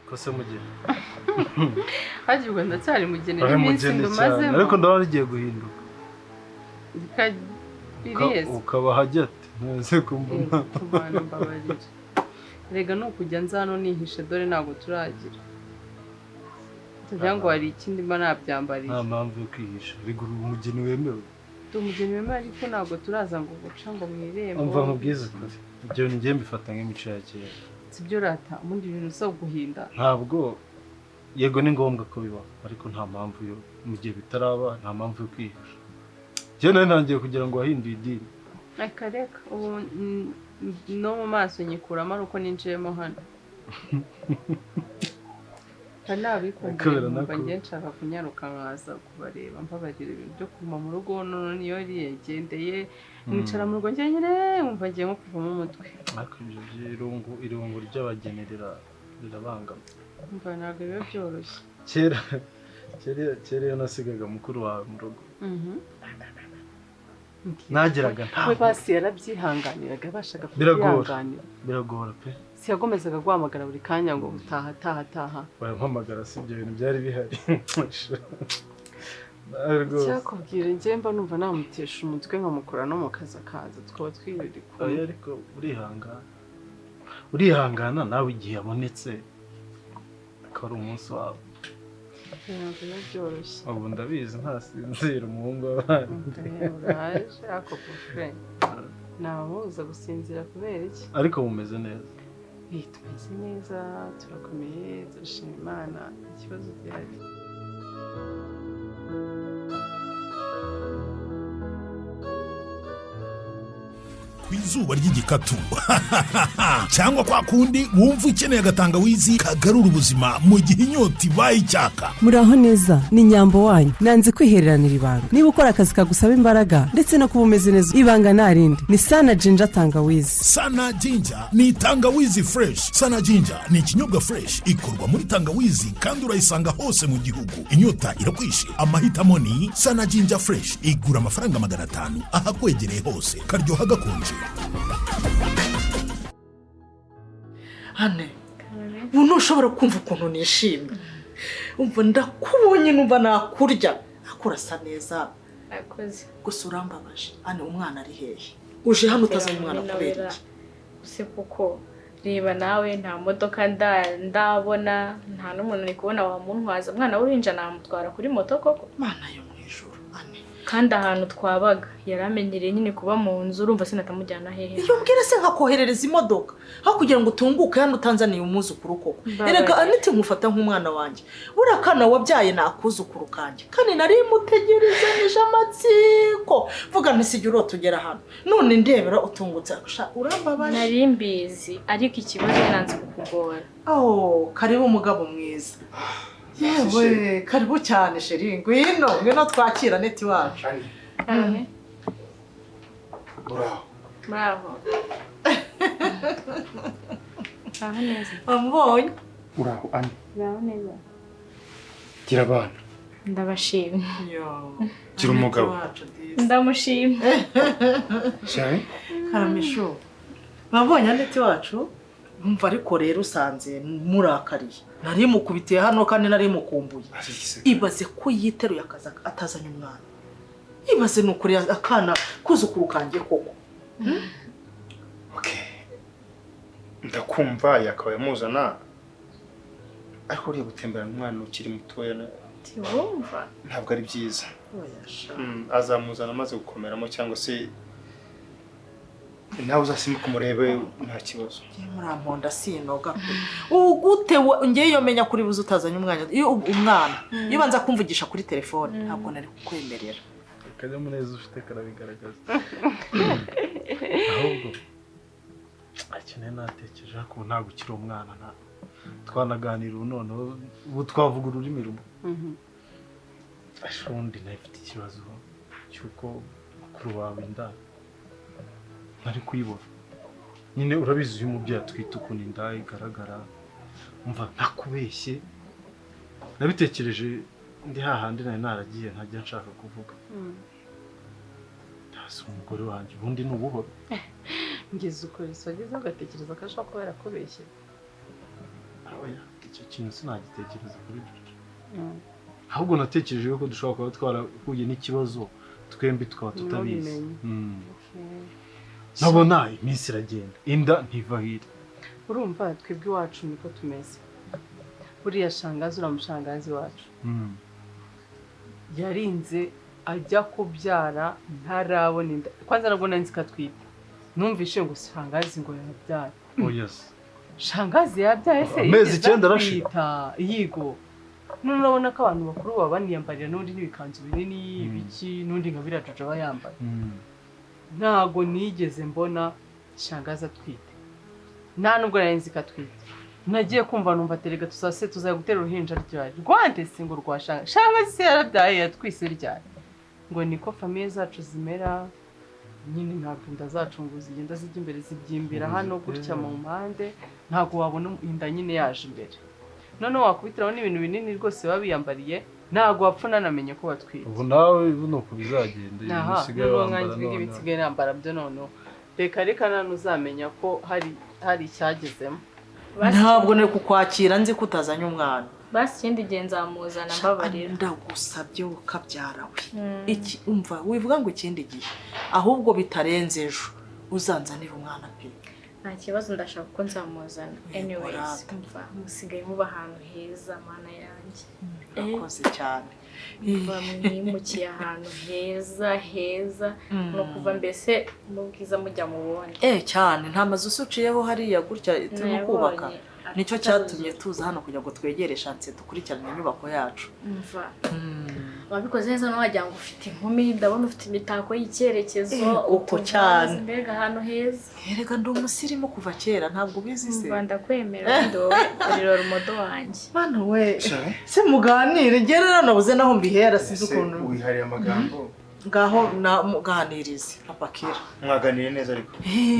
kose mugeni haje ubwo ndacyari mugeni n'iminsi ndumazemo ariko ndabona igiye guhinduka biriyese ukaba hajyate ntuze kumbona tubana mbabarira rega no kujya nzano nihishe dore ntago turagira tugira ngo hari ikindi mba nabyambariye nta mpamvu yo kwihisha rigura umugeni wemewe umugeni wemewe ariko ntago turaza ngo guca ngo mwirembo umva nkubwize kuri ibyo njye mbifata nk'imico ya kera sibyo rata ubundi ibintu zo guhinda ntabwo yego ni ngombwa ko biba ariko nta mpamvu yo mu gihe bitaraba nta mpamvu yo kwihisha njye nawe ntangiye kugira ngo wahinduye idini reka ubu no mu maso nyikuramo ari uko ninjiyemo hano kandi abikumbuye numva njye nshaka kunyaruka nkaza kubareba mbabarira ibintu byo kuma mu rugo none niyo riyegendeye mwicara mu rugo njyenyine wumva ngiye nko kuvamo umutwe ariko ibyo irungu ry'abagenerera rirabangama umva ntabwo biba byoroshye kera iyo nasigaga mukuru wawe mu rugo nageraga we basi yarabyihanganiraga bashaka kubyihanganira biragora pe siyagomezaga guhamagara buri kanya ngo taha barampamagara si ibyo bintu byari bihari cyakubwira njye mba numva namutesha umutwe nkamukura no mu kazi akaza tukaba twirira kumwe ariko urihangana nawe igihe yabonetse akaba ari umunsi wawe ntabwo biba byoroshye ubu ndabizi ntasinzira umuhungu w'abandi uraje ako bufure ntabamubuza gusinzira kubera iki ariko mumeze neza tumeze neza turakomeye turashima Imana ikibazo gihari izuba ry'igikatu cyangwa kwa kundi wumva ukeneye agatangawizi kagarura ubuzima mu gihe inyota ibaye icyaka. Muraho neza ni Nyambo wanyu nanze kwihereranira ibanga niba ukora akazi kagusaba imbaraga ndetse no kuba umeze neza ibanga narindi ni Sana Ginger tangawizi. Sana Ginger ni tangawizi fresh. Sana Ginger ni ikinyobwa fresh ikorwa muri tangawizi kandi urayisanga hose mu gihugu. Inyota irakwishe amahitamo ni Sana Ginger fresh igura amafaranga 500 ahakwegereye hose karyoha gakonje. Hane ubu ntushobora kumva ukuntu nishimye umva ndakubonye numva nakurya akurasa neza akoze gusa urambabaje hane umwana ari hehe uje hano utazanye umwana kubera iki use kuko reba nawe nta modoka ndabona nta n'umuntu ari kubona wa muntu waza umwana w'urinja namutwara kuri moto koko mana yo mwijuru hane kandi ahantu twabaga yaramenyereye nyine kuba mu nzu urumva sinatamujyana hehe iyo mbwira se nkakoherereza imodoka aho kugira ngo utunguke hano utanzaniye umuzukuru koko erega anite mufata nk'umwana wanjye burakana wabyaye nakuzukuru kanje kandi nari mutegerezanije amatsiko vuga ntisijye urotugera hano none ndebera utungutse urambabaje nari mbizi ariko ikibazo nanze kukugora karibu umugabo mwiza yewe karibu cyane sheri ngwino twakira neti wacu bravo aha neza ambonye uraho ani bravo neza gira abana ndabashimye gira umugabo ndamushimye cyane karamisho babonye neti wacu umva ariko rero usanze murakariye nari mukubitiye hano kandi nari mukumbuye ibaze ko yiteruye akaza atazanye umwana ibaze nukuri akana kuzukuru kanje koko ndakumva yakabaye muzana ariko uri gutemberana umwana ukiri mutoya tiwumva ntabwo ari byiza azamuzana amaze gukomeramo cyangwa se nawe uzasimuka umurebe nta kibazo muramponda sinoga ugute ngiye yo menya kuri buze utazanye umwana umwana iyo banza kumvugisha kuri telefone ntabwo nari kukwemerera akanyamuneza ufite karabigaragaza ahubwo akeneye natekereje ko ntabwo ukiri umwana twanaganira ubu noneho ubu twavuga ururimi rumwe ashundi nafite ikibazo cy'uko mukuru wawe inda ntari kuyibona nyine urabizi uyu mubyeyi atwite ukuntu inda igaragara umva ntakubeshye nabitekereje ndi hahandi nari naragiye ntajya nshaka kuvuga si umugore wanjye ubundi ni ubuhoro ngeze ukuri wageze ugatekereza ko ashobora kuba yarakubeshye icyo kintu sinagitekereza kuri Jojo. Ahubwo natekereje ko dushobora kuba twarahuye n'ikibazo twembi tukaba tutabizi. Nabona iminsi iragenda inda ntiva hirya. Urumva twebwe iwacu niko tumeze. Buriya shangazi uramushangazi wacu yarinze ajya kubyara ntarabona inda. Kwanza nabwo nanzi katwite numvishe ngo shangazi ngo yabyaye. Oh yes. Shangazi yabyaye se amezi 9 arashira. Yigo none urabona ko abantu bakuru baba baniyambarira n'undi n'ibikanzu binini biki n'undi nka birajojo bayambaye. Ntago nigeze mbona shangazi atwite. Nta nubwo narinzi katwite. Nagiye kumva numva terega tuzase tuzaye gutera uruhinja ryari. Rwande singo rwashanga. Shangazi se yarabyaye yatwise ryari. Ngo niko famiye zacu zimera. Nyine ntabwo inda zacu ngo zigenda zijya imbere zibyimbira hano gutya mu mpande. Ntago wabona inda nyine yaje imbere. None wakubitiraho n'ibintu binini rwose babiyambariye. Ntago wapfuna namenye ko batwite. Ubu nawe buno ko bizagenda ibisigaye wambara none. Ibisigaye nambara byo none. Reka nanu uzamenya ko hari icyagezemo. Ntabwo nari kukwakira nzi ko utazanye umwana. Basi ikindi gihe nzamuzana mbabarira. Ndagusabye ukabyara we. Iki umva wivuga ngo ikindi gihe ahubwo bitarenze ejo uzanzanira umwana pe. Nta kibazo ndashaka ko nzamuzana. Anyways umva musigaye muba ahantu heza mana yanjye. Urakoze cyane. Umva mwimukiye ahantu heza no kuva mbese mubwiza mujya mu bundi. Cyane nta mazu usuciyeho hariya gutya turimo kubaka. Nicyo cyatumye tuza hano kugira ngo twegere chance dukurikirane inyubako yacu. Umva wabikoze neza no wajya ngo ufite inkumi ndabona ufite imitako y'icyerekezo uko cyane. Mbega ahantu heza. Erega ndi umusirimu kuva kera ntabwo bizi se. Umva ndakwemera ndowe uriro rumodo wanjye. Bana we se muganire gerera nabuze naho mbihera sizo ukuntu. Wihariye amagambo. Ngaho muganirize Papa Kira. Mwaganire neza ariko.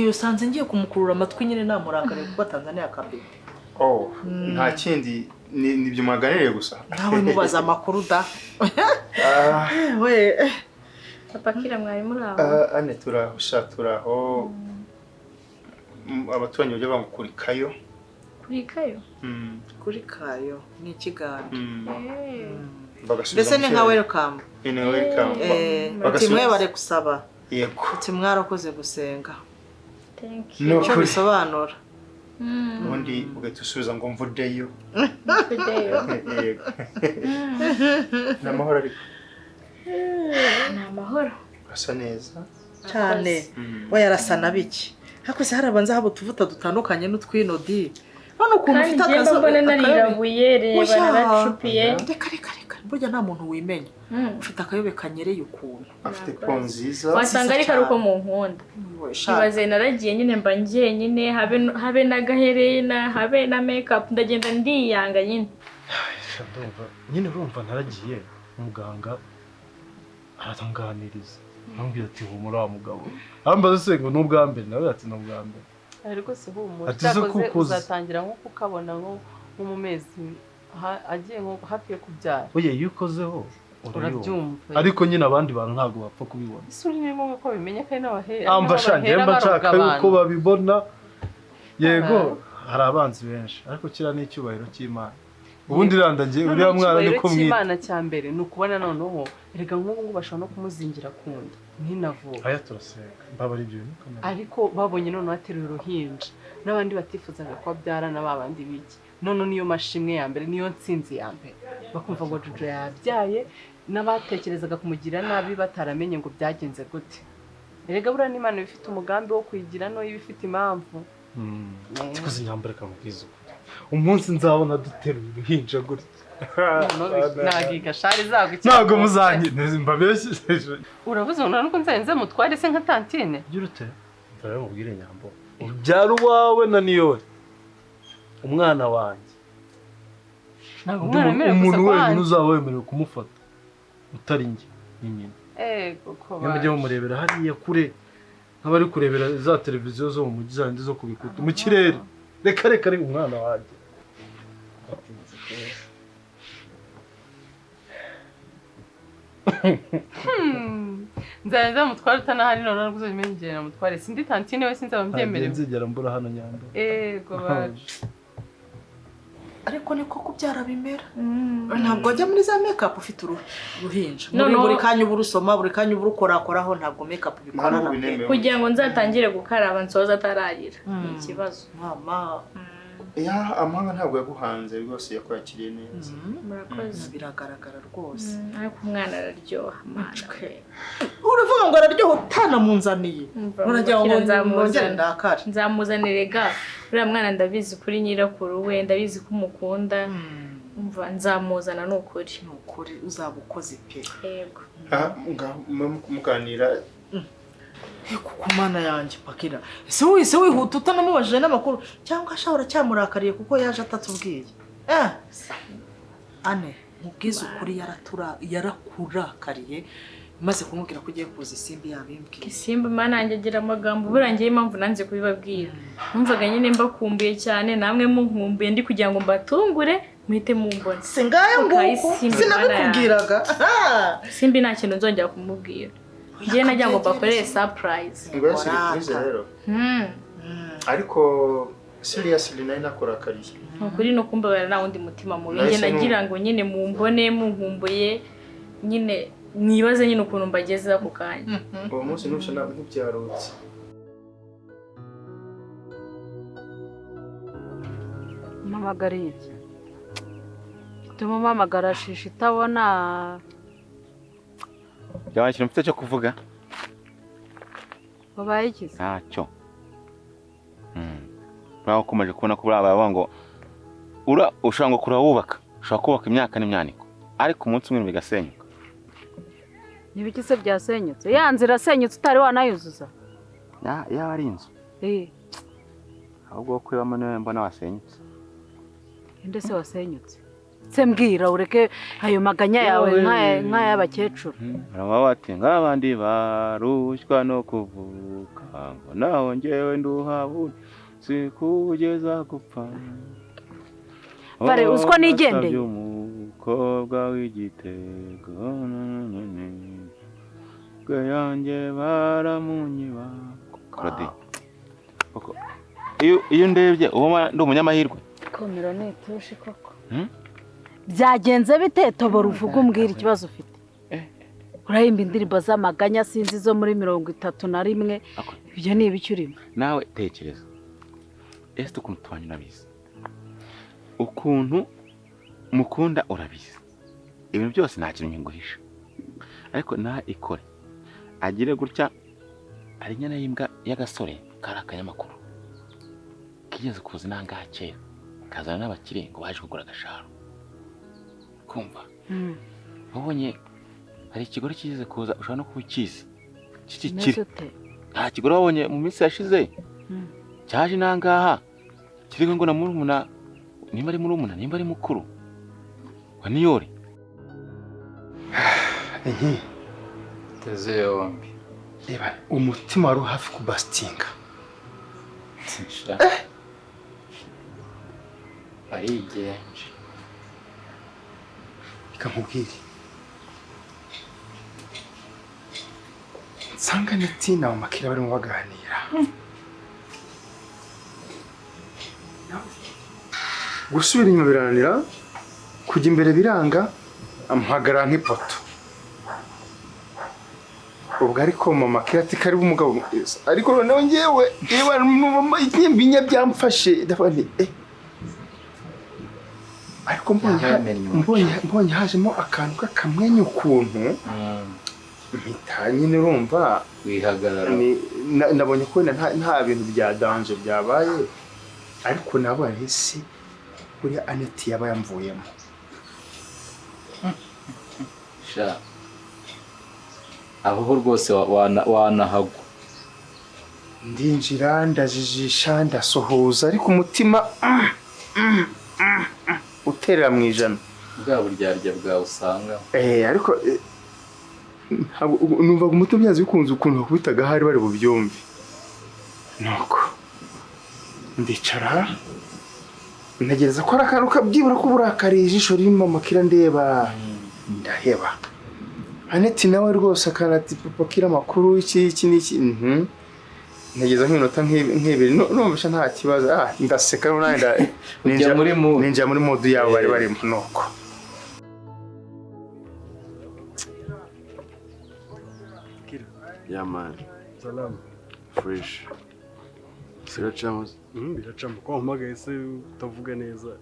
Usanze ngiye kumukurura amatwi nyine namurakare kuko Tanzania kabiri. Nta kindi nibyo mwaganiriye gusa. Nawe mubaza amakuru da. We Papa Kira mwari muri aho. Ane turaho abaturanyi bajya bangukuri kayo. Kuri kayo? Kuri kayo ni ikiganda. Mbese ni nka welcome. Ni welcome. Batimwe bare gusaba. Yego. Ati mwarakoze gusenga. Thank you. Cyo bisobanura. Ubundi ugahita usubiza ngo mvudeyo. Mvudeyo. Yego. N'amahoro ariko. N'amahoro. Asa neza. Cyane. We yarasana biki. Hakose harabanza habo tuvuta dutandukanye n'utwinodi. None ukuntu ufite akazo mbona narirabuye reba naracupiye. Reka. Burya nta muntu wimenya. Ufite akayobe kanyereye ukuntu. Afite po nziza. Wasanga ari karuko mu nkunda. Ibaze naragiye nyine mba ngiye nyine habe n'agaherena habe na makeup ndagenda ndiyanga nyine. Ndumva nyine urumva naragiye umuganga aratanganiriza. Nambwira ati humura wa mugabo. Ambaza se ngo n'ubwa mbere nawe ati n'ubwa mbere. Ariko se humura cyakoze uzatangira nko kukabona nko mu mezi agiye nko hafi yo kubyara. Oye yukozeho urabyumva. Ariko nyine abandi bantu ntago bapfa kubibona. Isuri nimo ko bimenya kandi n'abahere. Amba nshaka yuko babibona. Yego hari abanzi benshi ariko kira n'icyubahiro cy'Imana. Ubundi randagiye uriya mwana niko mwita. Imana cyambere nukubona noneho erega nk'ubu bashaka no kumuzingira kunda ntinavuga. Aya turasenga mbaba ari byo. Ariko babonye none ateruye uruhinja n'abandi batifuzaga ko abyara n'abandi biki. None niyo mashimwe ya mbere niyo nsinzi ya mbere. Bakumva ngo Jojo yabyaye n'abatekerezaga kumugira nabi bataramenye ngo byagenze gute. Erega bura n'Imana bifite umugambi wo kwigira no ibifite impamvu. Tukoze nyambere kamubwiza. Umunsi nzabona duteruye uruhinja gutya. Nagiga shari zagukira. Nago muzanyi mbabeshye. Uravuze ngo nuko nzenze mutware se nka tantine. Byurute. Ndara mubwire nyambo. Ubyara wawe na niyo. Umwana wanjye. Nago umwana umuntu wenyine uzaba wemerewe kumufata. Utari nge nyine. Koko. Nyamujye murebera hariya kure. Nk'abari kurebera za televiziyo zo mu mujyi zandi zo kubikuta mu kirere. Reka umwana wanjye. Nzaza mutware utanahari none rwose bimenyera mutware sindi tantine we sinzaba mbyemerewe. Nzigera mbura hano nyambo. Ego baje. ariko niko kubyara bimera ntabwo wajya muri za makeup ufite uruhinja No. buri kanya uba urusoma buri kanya uba urukorakoraho ntabwo makeup bikorana kugira ngo nzatangire gukaraba nsoza atararira ni ikibazo mama ya amahanga ntabwo yaguhanze rwose yakwakiriye neza murakoze biragaragara rwose ariko umwana araryoha mana uravuga ngo araryoha utanamunzaniye uragira ngo nongere ndakare nzamuzanire ga uriya mwana ndabizi kuri nyirakuru we ndabizi ko umukunda umva nzamuzana n'ukuri uzaba ukoze pe yego muganira kuko mana yanjye pakira ese wihuta utanamubajije n'amakuru cyangwa ashobora cyamurakariye kuko yaje atatubwiye ane mubwize ukuri yarakurakariye maze kumubwira ko ugiye kuza isimbi yabimbwiye isimbi mana yanjye agira amagambo burangiye impamvu nanze kubibabwira numvaga nyine mbakumbuye cyane namwe munkumbuye ndi kugira ngo mbatungure muhite mumbona singaye nguko sinabikubwiraga isimbi nta kintu nzongera kumubwira ngiye najya ngo bakorere surprise ngo surprise rero ariko seriously nari nakurakariye ukuri no kumbabara na wundi mutima mubi nge nagira ngo nyine mumbone munkumbuye nyine nibaze nyine ukuntu mbageze ako kanya uwo munsi ntubyarutse mpamagara iki tuma mpamagara shisha itabona Jya ikintu mfite cyo kuvuga babaye iki ntacyo uraho ukomeje kubona ko baba ngo ushobora ngo kurawubaka ushobora kubaka imyaka n'imyaniko ariko umunsi umwe bigasenyuka n'ibiki se byasenyutse ya nzira asenyutse utari wanayuzuza yaba ari inzu ahubwo ko ibamo niwe mbona wasenyutse inde se wasenyutse se mbwira ureke ayo maganya yawe nk'ay'abakecuru baraba bati nk'abandi barushywa no kuvuka ngo naho njyewe nduhabura sikugeza gupfa bare uzko nigendeye umukobwa w'igitego bwe yanjye baramunyiba Claude iyo ndebye uba ndi umunyamahirwe komera nitushi koko byagenze bite tobora uvuga umbwira ikibazo ufite urahimba indirimbo z'amaganya sinzi zo muri 31 ibyo ni ibiki urimo nawe tekereza ese ukuntu tubanye nabizi ukuntu mukunda urabizi ibintu byose nta kintu nguhisha ariko na ikore agire gutya ari nyana y'imbwa y'agasore karakanyamakuru kigeze kuza nangaha kera kazana n'abakire ngo baje kugura agasharo kumva ubonye hari ikigore kigeze kuza ushobora no kukiza kikikire nta kigore wabonye mu minsi yashize cyaje nangaha kiriho ngo na murumuna nimba ari murumuna nimba ari mukuru wa niyore teze yombi reba umutima wari hafi kubastinga arigenje ikamubwira nsanga Netina wa Makira barimo baganira gusubira inyuma birananira kujya imbere biranga amuhagarara nk'ipoto ubwo ariko mama Makira ati kari umugabo mwiza ariko noneho ngewe inyimbinya byamfashe ndafani ariko mbonye hajemo akantu k'akamwenyu ukuntu mpita nyine urumva wihagarara nabonye ko nta bintu bya danger byabaye ariko nabonye isi kuri Aneti yaba yamvuyemo sha aho rwose wanahagwa ndinjira ndajijisha ndasohoza ariko umutima uterera mu ijana bwa buryarya bwawe usanga ariko numva umutima byazi bikunze ukuntu bakubitaga hari bari bubyumve nuko ndicara ntegereza ko ari akantu kabyibura ko burakariye ijisho ririmo Makira ndeba ndaheba Aneti nawe rwose akanati papa Kira makuru iki n'iki ntegeza nk'iminota nk'ibiri numvisha nta kibazo ndaseka n'ubundi ninjya muri modu yabo bari barimo nuko Yeah, man. Salam. Fresh. Biracamo. Biracamo. Ko mpagaye se utavuga neza.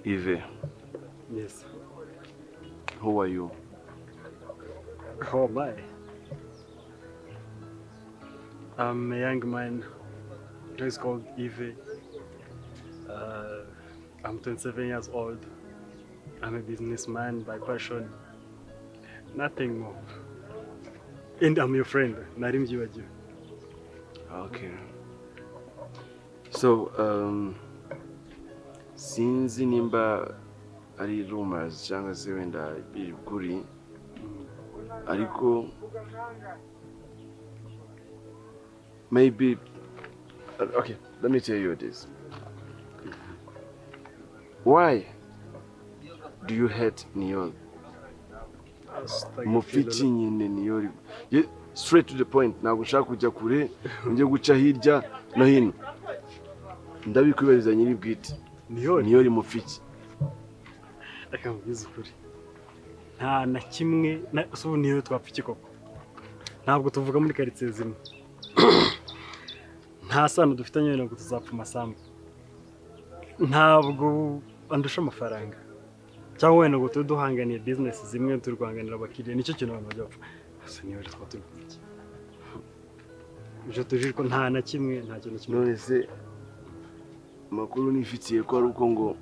Yves. Yes. Who are you? Who am I? I'm a young man. He's called Yves. I'm 27 years old. I'm a businessman by passion. Nothing more. And I'm your friend. Narim Jiwaju. Okay. So, sinzi nimba ari rumors cyangwa se wenda biri kuri ariko maybe okay, let me tell you this. Why do you hate Niol? Mufiti nyine Niol. Straight to the point. Ntabwo ushaka kujya kure, njye guca hirya no hino. Ndabikwibariza nyiri bwite. Niol mufiti. Akamubwiza ukuri. Nta na kimwe so niyo twapfiki koko. Ntabwo tuvuga muri quartier zimwe. Nta sano dufitanye ngo tuzapfa amasambu. Ntabwo andusha amafaranga. Cyangwa wenda ngo tuduhanganiye business zimwe turwanganira abakiriya nicyo kintu abantu bajya bapfa. Ase niyo twa tubiki. Je tujire ko nta na kimwe nta kintu kimwe. None se makuru nifitiye ko ari uko ngo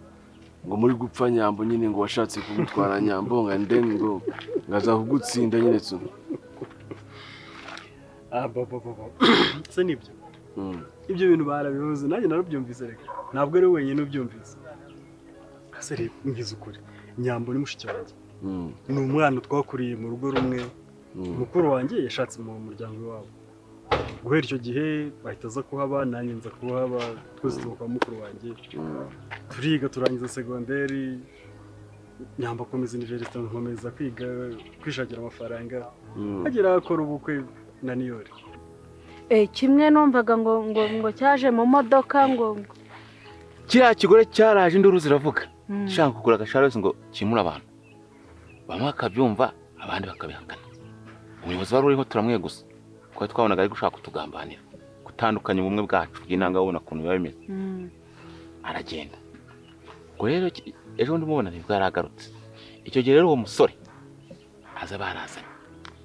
muri gupfa Nyambo nyine ngo washatse kugutwara Nyambo nga ndeni ngo ngaza kugutsinda nyine tsu. Baba. Se nibyo. Ibyo bintu barabivuze nanjye narabyumvise reka. Ntabwo ari wenyine ubyumvise. Ase rero ngize ukuri. Nyambo ni mushiki wanjye. Ni umwana twakuriye mu rugo rumwe. Mukuru wanjye yashatse mu muryango wabo. Guhera icyo gihe bahita aza kuhaba nanjye nza kuhaba twese tuba mukuru wanjye. Turiga turangiza segonderi. Nyamba komeza university nkomeza kwiga kwishakira amafaranga. Agera akora ubukwe na Niol. Kimwe numvaga ngo cyaje mu modoka ngo kiriya kigore cyaraje induru ziravuga. Shaka kugura agasharozi ngo kimura abantu. Bamwe akabyumva abandi bakabihakana. Umuyobozi wari uriho turamwe gusa. Kwa twabonaga ari gushaka kutugambanira. Gutandukanya ubumwe bwacu bw'inanga ubona kuntu biba bimeze. Aragenda. Ngo rero ejo ndimubona nibwo yaragarutse. Icyo gihe rero uwo musore aza barazanye.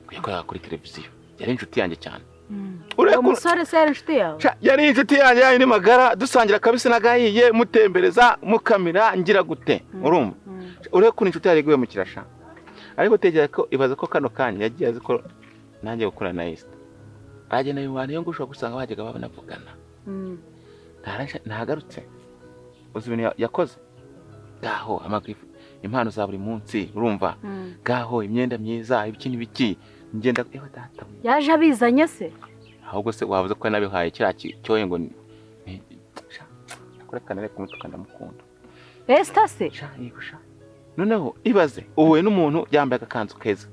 Kuyakorera kuri televiziyo. Yari inshuti yanjye cyane. Uwo musore se yari inshuti yawe? Yari inshuti yanjye yari magara dusangira kabisa nagahiye mutembereza mukamira ngira gute. Urumva? Ure kuri inshuti yari guye mu kirasha. Ariko tegera ko ibaza ko kano kanya yagiye azi ko nanjye gukora na East. Agenda yumwana yo ngushaka gusanga bajyaga babonavugana. Ntagarutse. Uzi ibintu yakoze? Gaho amagrifu impano za buri munsi urumva? Gaho imyenda myiza ibikini biki ngenda ewe data. Yaje abizanye se? Ahubwo se wavuze ko nabihaye kiraki cyoye ngo kurekana reka umutuka ndamukunda. Esther se? Yigusha. Noneho ibaze uhuye n'umuntu yambaye akakanzu keza.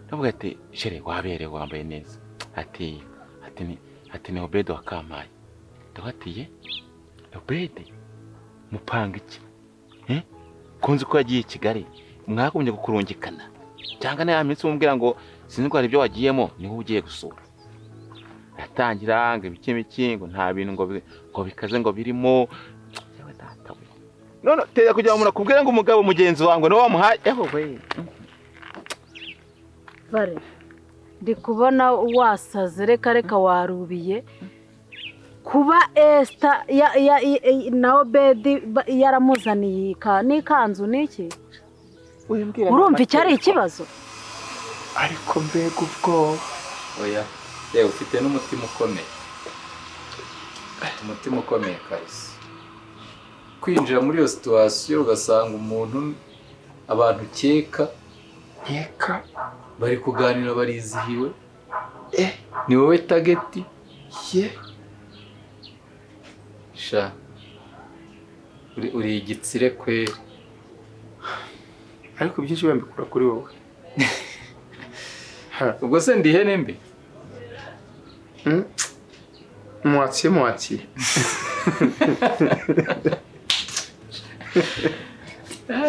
Ndavuga ati shere waberewe wambaye neza. Ati ni Obedo wakamaye. Ndabatiye Obedo mupanga iki? Kunzi ko yagiye Kigali mwakumye gukurungikana. Cyangwa na yaminsi umbwira ngo sinzi ko hari ibyo wagiyemo niho ugiye gusura. Atangira ngo ibiki ngo nta bintu ngo bikaze ngo birimo. Yewe data we. None teza kugira umuntu akubwira ngo umugabo mugenzi wangu no wamuhaye we. Bare. Ndi kubona wasaze reka warubiye. Kuba Esther na Obedi yaramuzaniye n'ikanzu niki? Urumva icyari ikibazo? Ariko mbega ubwo oya yewe ufite n'umutima ukomeye. Umutima ukomeye kabisa. Kwinjira muri iyo situation ugasanga umuntu abantu keka bari kuganira barizihiwe. Ni wowe target ye. Sha uri igitsire kweri. Ariko byinshi bambikura kuri wowe. ubwo se ndi ihene mbi mwatsi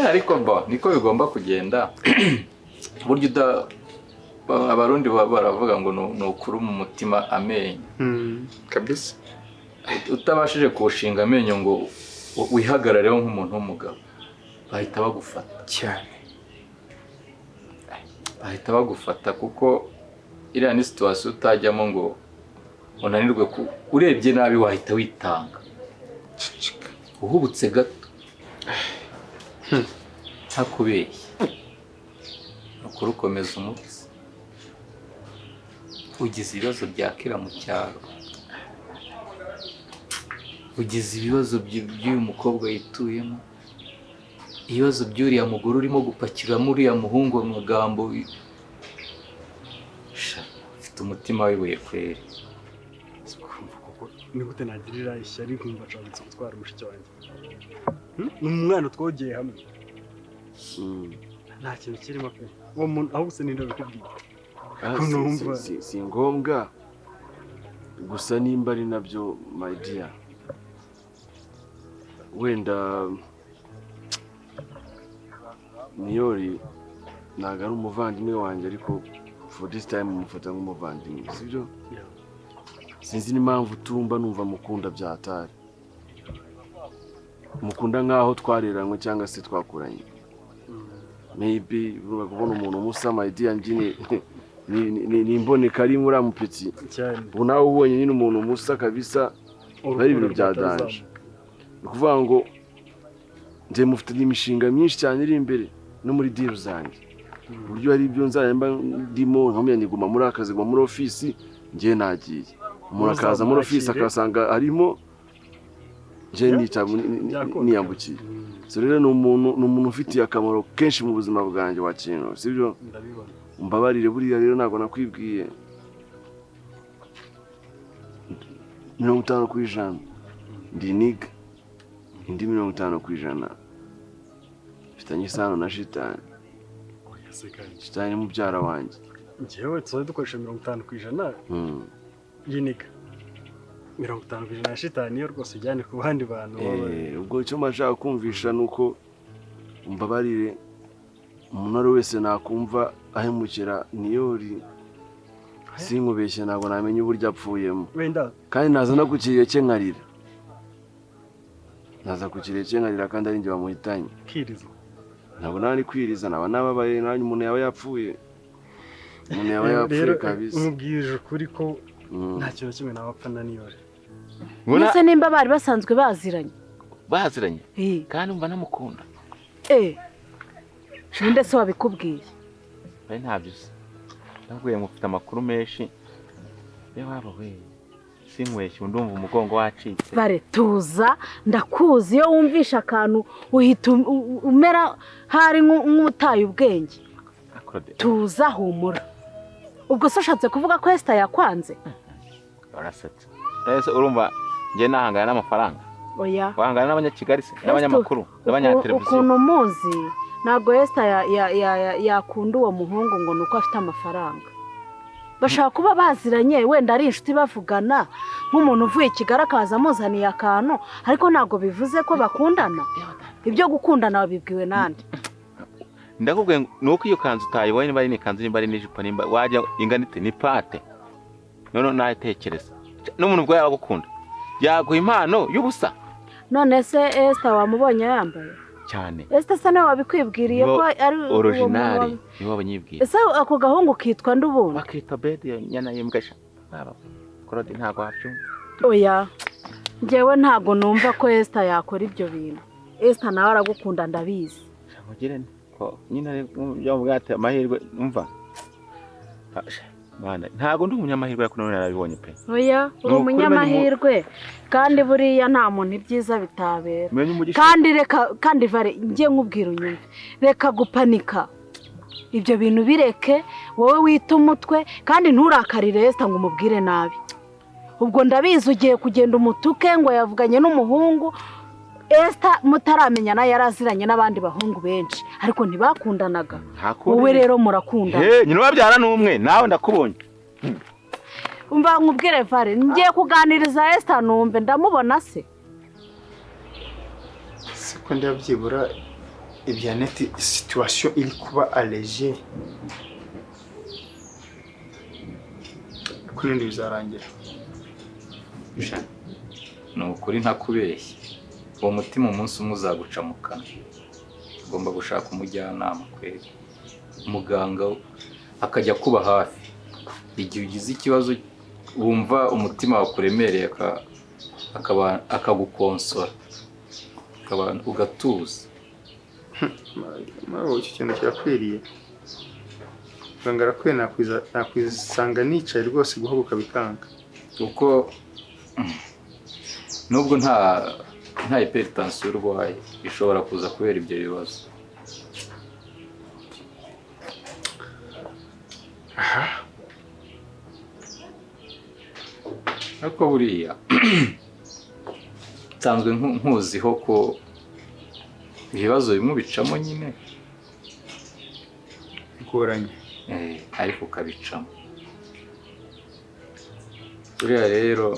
ariko niko bigomba kugenda burya abarundi baravuga ngo ni ukuri mu mutima amenyo kabisa utabashije kuwushinga amenyo ngo wihagarareho nk'umuntu w'umugabo bahita bagufata cyane, bahita bagufata kuko iriya ni situwasiyo utajyamo ngo unanirwe urebye nabi wahita witanga uhubutse gato ntakubeshye ukuri ukomeza umutsi ugize ibibazo byakira mu cyaro ugize ibibazo by'uyu mukobwa yituyemo ibibazo by'uriya mugore urimo gupakiramo uriya muhungu amagambo ufite umutima wibuye kweri ni gute nagirira ishyari nkumva nshobotse gutwara mushiki wanjye ni umwana twogeye hamwe nta kintu kirimo pe uwo muntu aho gusa ninde bikubwira si ngombwa gusa nimba ari nabyo my dear wenda Niyori ntabwo ari umuvandimwe wanjye ariko for this time mufata nk'umuvandimwe sibyo sinzi n'impamvu tumba numva mukunda byatari mukunda nk'aho twareranywe cyangwa se twakuranye maybe kubona umuntu umusa my dear njye ni imboneka ari muri amupeti ubu nawe ubonye nyine umuntu umusa kabisa bari ibintu bya danje ni ukuvuga ngo njye mufite imishinga myinshi cyane iri imbere no muri deal zanjye uburyo hari ibyo nzajya ndimo nkamenya niguma muri akazi guma muri ofisi njye nagiye umuntu akaza muri ofisi akasanga harimo njye niyambukiye so rero ni umuntu ufitiye akamaro kenshi mu buzima bwanjye wa kintu sibyo mbabarire buriya rero ntabwo nakwibwiye 50% ndi niga indi 50% mfitanye isano na shitani shitani mubyara wanjye njyewe tuzobe dukoresha 50% y'iniga 50% ya shitani yo rwose ujyane ku bandi bantu ubwo icyo mashaka kumvisha nuko mbabarire umuntu ari wese nakumva ahemukira Niyori sinkubeshye ntabwo namenye uburyo apfuyemo kandi naza no kukiriye cye nkarira naza kukiriye cye nkarira kandi ari njye bamuhitanye ntabwo nari kwiriza naba nababaye nanjye umuntu yaba yapfuye umuntu yaba yapfuye kabisa umubwirije ukuri ko nta kintu kimwe nabapfa na Niyori ndetse nimba bari basanzwe baziranye kandi umva namukunda ninde se wabikubwiye bari ntabyo se nabwiye mufite amakuru menshi waba we sinkweshye ndumva umugongo wacitse bare tuza ndakuzi iyo wumvisha akantu uhita umera hari nk'utaye ubwenge tuza humura ubwo se ushatse kuvuga ko Esther yakwanze urasetse ese urumva njye nahangana n'amafaranga oya wahangana n'abanyakigali se n'abanyamakuru n'abanyateleviziyo ukuntu muzi ntabwo Esther yakunda uwo muhungu ngo nuko afite amafaranga bashaka kuba baziranye wenda ari inshuti bavugana nk'umuntu uvuye i Kigali akaza amuzaniye akantu ariko ntabwo bivuze ko bakundana ibyo gukundana babibwiwe nande ndakubwiye nuko iyo kanzu utayibonye nimba ari n'ikanzu nimba ari n'ijipo nimba wajya inganite ni pate none natekereza n'umuntu ubwo yabagukunda yaguha impano y'ubusa none se Esther wamubonye yambaye cyane Esther se nawe wabikwibwiriye ko ari original niwe wabanyibwira ese ako gahungu kitwa ndubundi bakita bede nyana y'imbwasha baba korodi ntago habyumva oya njyewe ntago numva ko Esther yakora ibyo bintu Esther nawe aragukunda ndabizi mugire ko nyine yo bwate amahirwe umva bana ntago ndi umunyamahirwe ariko none narabibonye pe oya uri umunyamahirwe kandi buriya nta muntu ibyiza bitabera kandi vare njye nkubwira unyumve reka gupanika ibyo bintu bireke wowe wita umutwe kandi nturakarire Esther ngo umubwire nabi ubwo ndabizi ugiye kugenda umutuke ngo yavuganye n'umuhungu Esther mutaramenyana yaraziranye n'abandi bahungu benshi ariko ntibakundanaga wowe rero murakundana nyine wabyara n'umwe nawe ndakubonye umva nkubwire Vare ngiye kuganiriza Esther numve ndamubona se siko ndabyibura ibya neti situation iri kuba allégée kuri ndi bizarangira ni ukuri ntakubeshye uwo mutima umunsi umwe uzaguca mu kanwa ugomba gushaka umujyanama kweri umuganga akajya kuba hafi igihe ugize ikibazo wumva umutima wakuremereye akagukonsora ugatuza mawe icyo kintu kirakwiriye muganga arakwiye nakwisanga nicaye rwose guhaguka bikanga kuko nubwo nta hypertension urwaye bishobora kuza kubera ibyo bibazo ariko buriya nsanzwe nkuziho ko ibibazo bimwe bicamo nyine bigoranye ariko ukabicamo buriya rero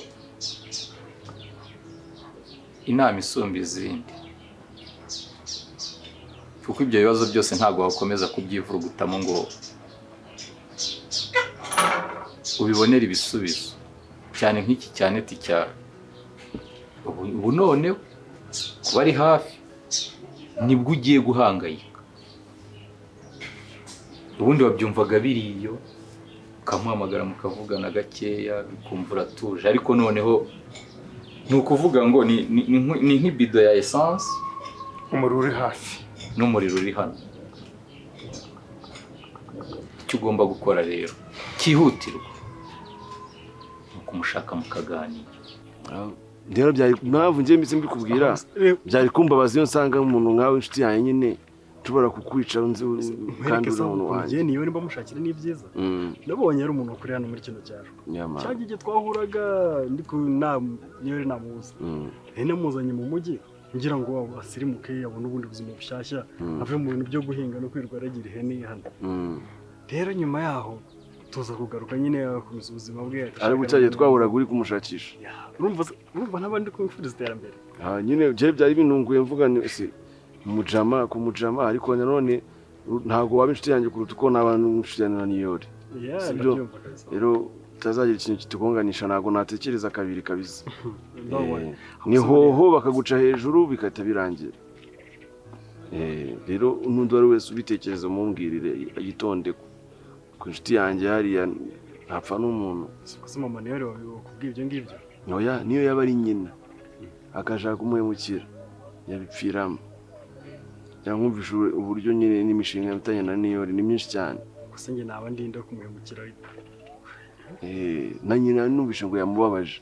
inama isumba izindi kuko ibyo bibazo byose ntabwo wakomeza kubyivurugutamo ngo ubibonere ibisubizo cyane nk'iki cyane cyawe ubu noneho kuba ari hafi nibwo ugiye guhangayika ubundi wabyumvaga biriyo ukamuhamagara mukavugana gakeya bikumva uratuje ariko noneho ni ukuvuga ngo ni nk'ibido ya essence umuriro uri hafi n'umuriro uri hano icyo ugomba gukora rero cyihutirwa ni ukumushaka mukaganira rero byari mpamvu ngiye mbise mbikubwira byari kumbabaza iyo nsanga umuntu nkawe inshuti yanjye nyine nshobora kukwica kandi uri umuntu wanjye niyo nimba mushakira ni byiza nabonye ari umuntu ukuri hano muri kino cyaro cyangwa igihe twahuraga ndi ku nama niyo rero namuzi namuzanye mu mujyi ngira ngo asirimuke yabone ubundi buzima bushyashya ave mu bintu byo guhinga no kwirirwa aragira ihene hano rero nyuma yaho tuza kugaruka nyine yakomeza ubuzima bwe ari bucyagiye twahuraga uri kumushakisha urumva n'abandi kumufuriza iterambere nyine byari byari binunguye mvuga si kumujama ariko nanone ntabwo waba inshuti yanjye kuruta uko n'abantu inshuti yanjye na niyori rero utazagira ikintu kitugonganisha ntabwo natekereza kabiri kabisa ni hoho bakaguca hejuru bigahita birangira rero n'undi uwo wese ubitekereza mumbwirire yitonde ku inshuti yanjye hariya ntapfa n'umuntu gusa mama niyo wakubwiye ibyo ngibyo niyo yaba ari nyina akashaka kumuhemukira yabipfiramo yankumvisha uburyo nyine n'imishinga yafitanye na niyori ni myinshi cyane gusa njye naba ndinda kumuhemukira ariko na nyina numvishe ngo yamubabaje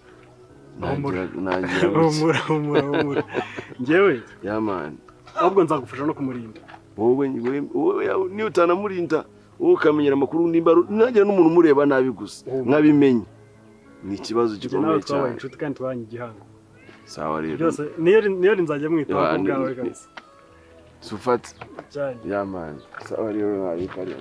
humura njyewe yamani ahubwo nzagufasha no kumurinda wowe niyo utanamurinda wowe ukamenyera amakuru nimba ntagira n'umuntu umureba nabi gusa nkabimenye ni ikibazo gikomeye cyane twabaye inshuti kandi twabanye igihango sawa rero byose niyo nzajya mwitaho ku bwawe kabisa sufati yamani sawa rero ntabikariye